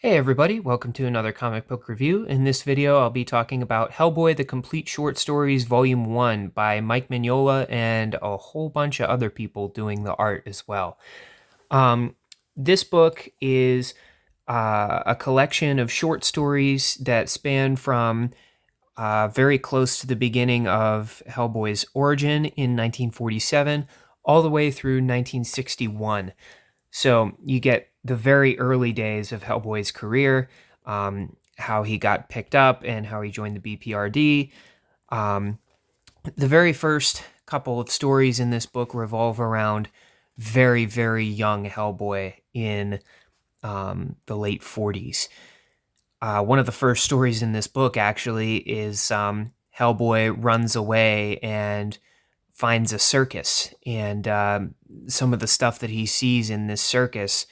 Hey everybody, welcome to another comic book review. In this video, I'll be talking about Hellboy: The Complete Short Stories Volume 1 by Mike Mignola and a whole bunch of other people doing the art as well. This book is a collection of short stories that span from very close to the beginning of Hellboy's origin in 1947 all the way through 1961. So you get the very early days of Hellboy's career, how he got picked up and how he joined the BPRD. Um, the very first couple of stories in this book revolve around very, very young Hellboy in the late 40s. One of the first stories in this book actually is Hellboy runs away and finds a circus, and some of the stuff that he sees in this circus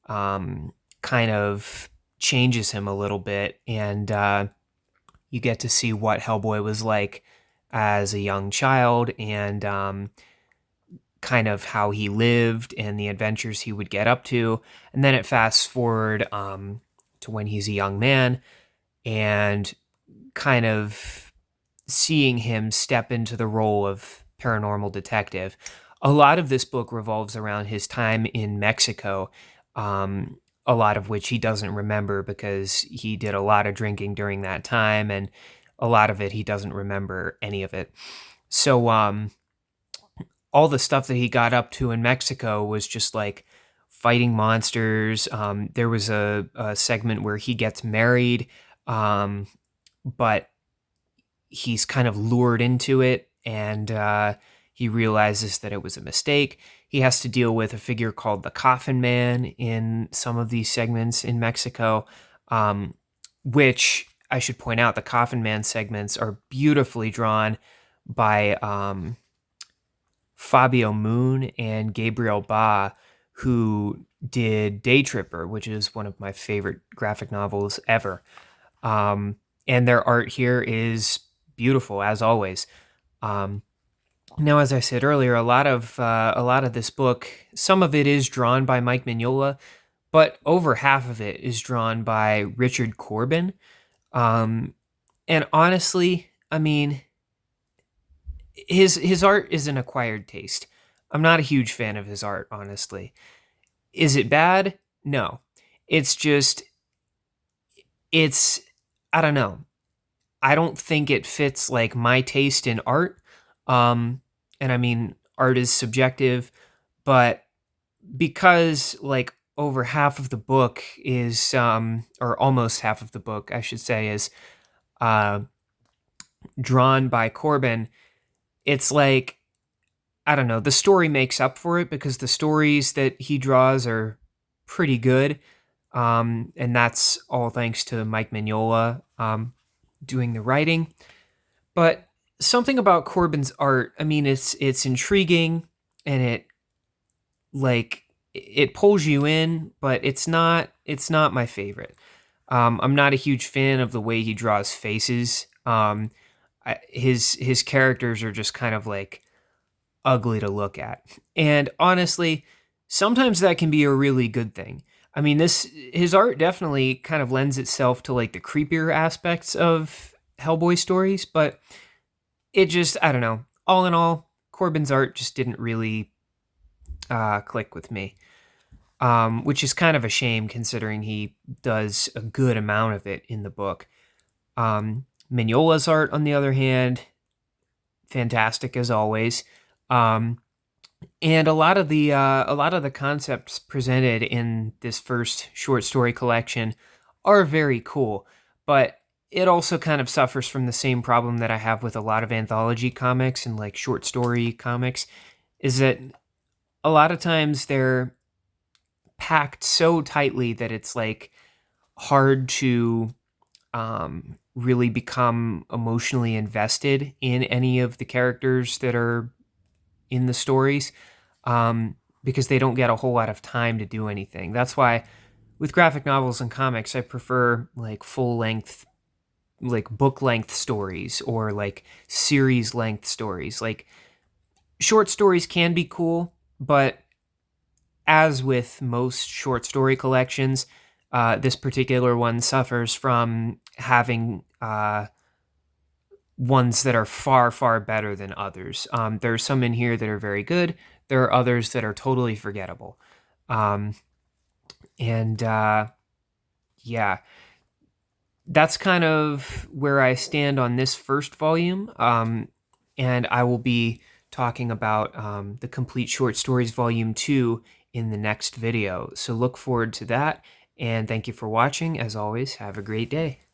kind of changes him a little bit, and you get to see what Hellboy was like as a young child, and kind of how he lived and the adventures he would get up to. And then it fast forward to when he's a young man, and kind of seeing him step into the role of paranormal detective. A lot of this book revolves around his time in Mexico, a lot of which he doesn't remember because he did a lot of drinking during that time, and a lot of it he doesn't remember any of it. So all the stuff that he got up to in Mexico was just like fighting monsters. There was a segment where he gets married, but he's kind of lured into it, and he realizes that it was a mistake. He has to deal with a figure called the Coffin Man in some of these segments in Mexico, which I should point out, the Coffin Man segments are beautifully drawn by Fabio Moon and Gabriel Ba, who did Day Tripper, which is one of my favorite graphic novels ever. And their art here is beautiful as always. Now, as I said earlier, a lot of this book, some of it is drawn by Mike Mignola, but over half of it is drawn by Richard Corbin. And honestly, I mean, his art is an acquired taste. I'm not a huge fan of his art, honestly. Is it bad? No. It's just it's I don't know. I don't think it fits like my taste in art. And I mean, art is subjective, but because like over half of the book is, or almost half of the book, I should say, is uh, drawn by Corbin, it's like, I don't know, the story makes up for it because the stories that he draws are pretty good. And that's all thanks to Mike Mignola doing the writing. But something about Corbin's art, I mean, it's intriguing, and like it pulls you in, but it's not my favorite. I'm not a huge fan of the way he draws faces. His characters are just kind of like ugly to look at, and honestly, sometimes that can be a really good thing. I mean, this his art definitely kind of lends itself to like the creepier aspects of Hellboy stories, but it just, I don't know. All in all, Corbin's art just didn't really click with me, which is kind of a shame considering he does a good amount of it in the book. Mignola's art, on the other hand, fantastic as always. Um, and a lot of the concepts presented in this first short story collection are very cool, but it also kind of suffers from the same problem that I have with a lot of anthology comics and like short story comics, is that a lot of times they're packed so tightly that it's like hard to really become emotionally invested in any of the characters that are in the stories, because they don't get a whole lot of time to do anything. That's why with graphic novels and comics, I prefer like full length, like book length stories, or like series length stories. Like short stories can be cool, but as with most short story collections, this particular one suffers from having ones that are far, far better than others. There are some in here that are very good. There are others that are totally forgettable. Um, and yeah, that's kind of where I stand on this first volume. And I will be talking about the Complete Short Stories Volume 2 in the next video. So look forward to that. And thank you for watching. As always, have a great day.